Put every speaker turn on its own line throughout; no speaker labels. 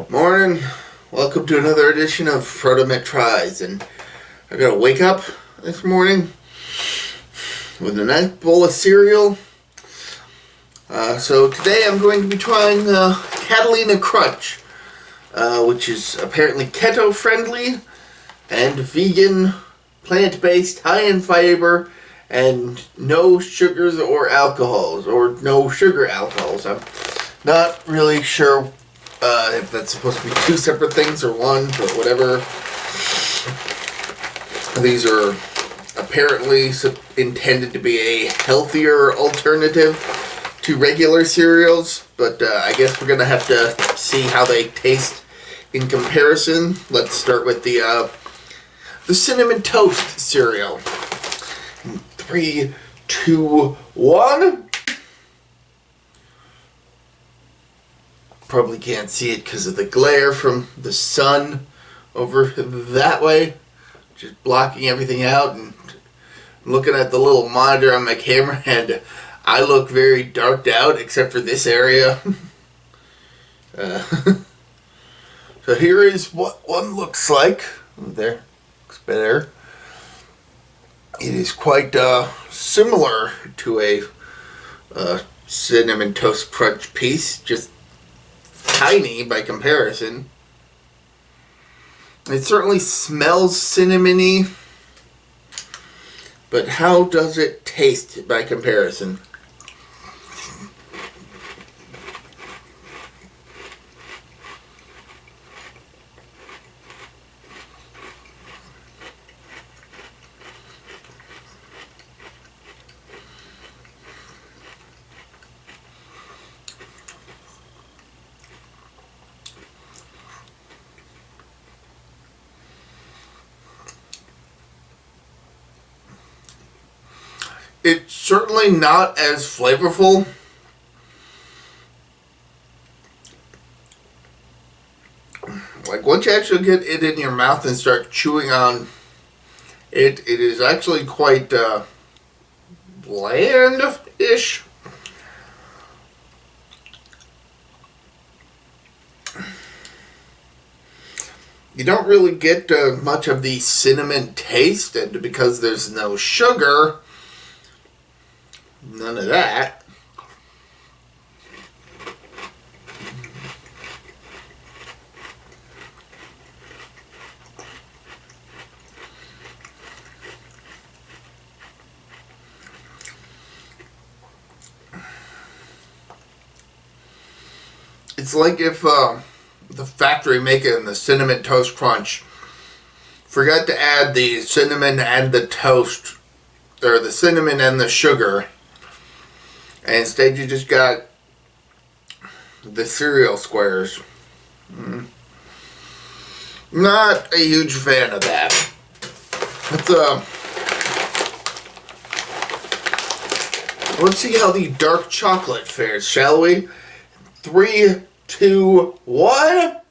Morning. Welcome to another edition of ProtoMet Tries. And I gotta wake up this morning with a nice bowl of cereal. So today I'm going to be trying Catalina Crunch, which is apparently keto-friendly and vegan, plant-based, high in fiber, and no sugars or alcohols, or no sugar alcohols. I'm not really sure if that's supposed to be two separate things or one, but whatever. These are apparently intended to be a healthier alternative to regular cereals, but I guess we're gonna have to see how they taste in comparison. Let's start with the cinnamon toast cereal. 3, 2, 1. Probably can't see it because of the glare from the sun over that way, just blocking everything out. And I'm looking at the little monitor on my camera, and I look very darked out except for this area. So here is what one looks like. There, looks better. It is quite similar to a cinnamon toast crunch piece, just tiny by comparison. It certainly smells cinnamony, but how does it taste by comparison? It's certainly not as flavorful. Like, once you actually get it in your mouth and start chewing on it, it is actually quite bland-ish. You don't really get much of the cinnamon taste, and because there's no sugar, none of that. It's like if the factory making the Cinnamon Toast Crunch forgot to add the cinnamon and the toast, or the cinnamon and the sugar, and instead you just got the cereal squares. Not a huge fan of that. Let's see how the dark chocolate fares, shall we? 3, 2, 1.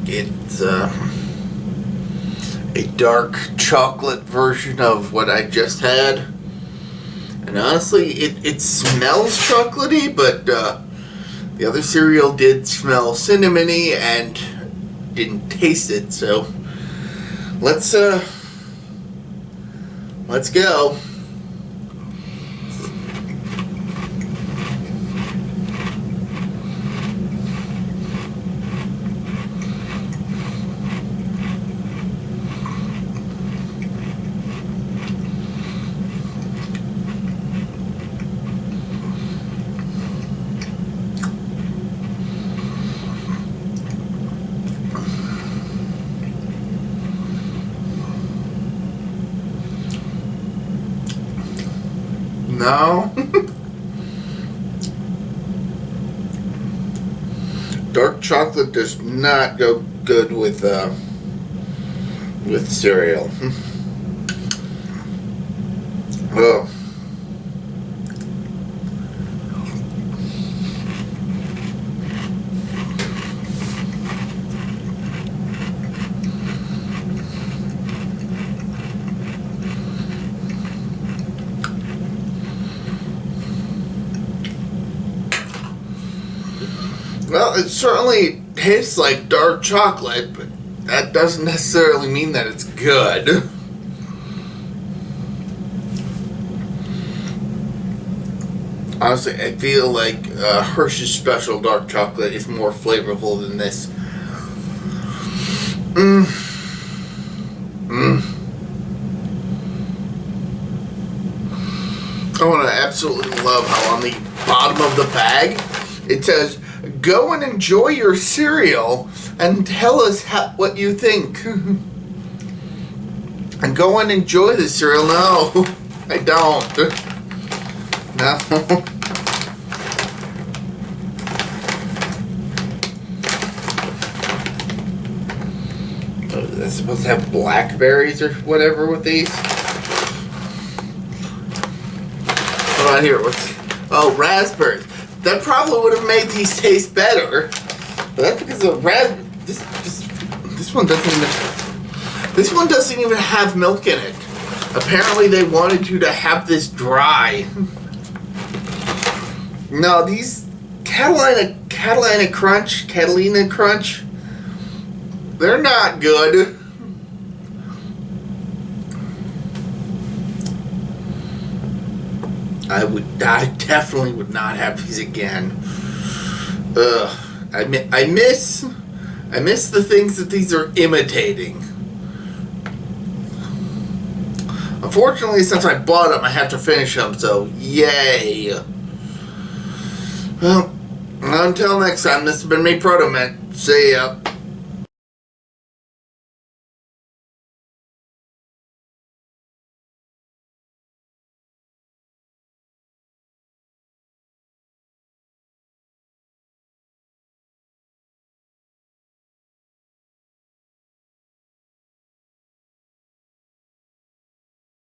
It's a dark chocolate version of what I just had. And honestly, it smells chocolatey, but the other cereal did smell cinnamony and didn't taste it. So let's go. No. Dark chocolate does not go good with cereal. Oh. Well, it certainly tastes like dark chocolate, but that doesn't necessarily mean that it's good. Honestly, I feel like Hershey's Special Dark Chocolate is more flavorful than this. I want to absolutely love how on the bottom of the bag it says, "Go and enjoy your cereal and tell us what you think." And go and enjoy the cereal. No, I don't. No. They're supposed to have blackberries or whatever with these. What about here? Oh, raspberries. That probably would have made these taste better. But that's because of this one doesn't even. This one doesn't even have milk in it. Apparently, they wanted you to have this dry. No, these Catalina Crunch, they're not good. I definitely would not have these again. I miss the things that these are imitating. Unfortunately, since I bought them, I have to finish them, so yay. Well, until next time, this has been me, ProtoMet. See ya.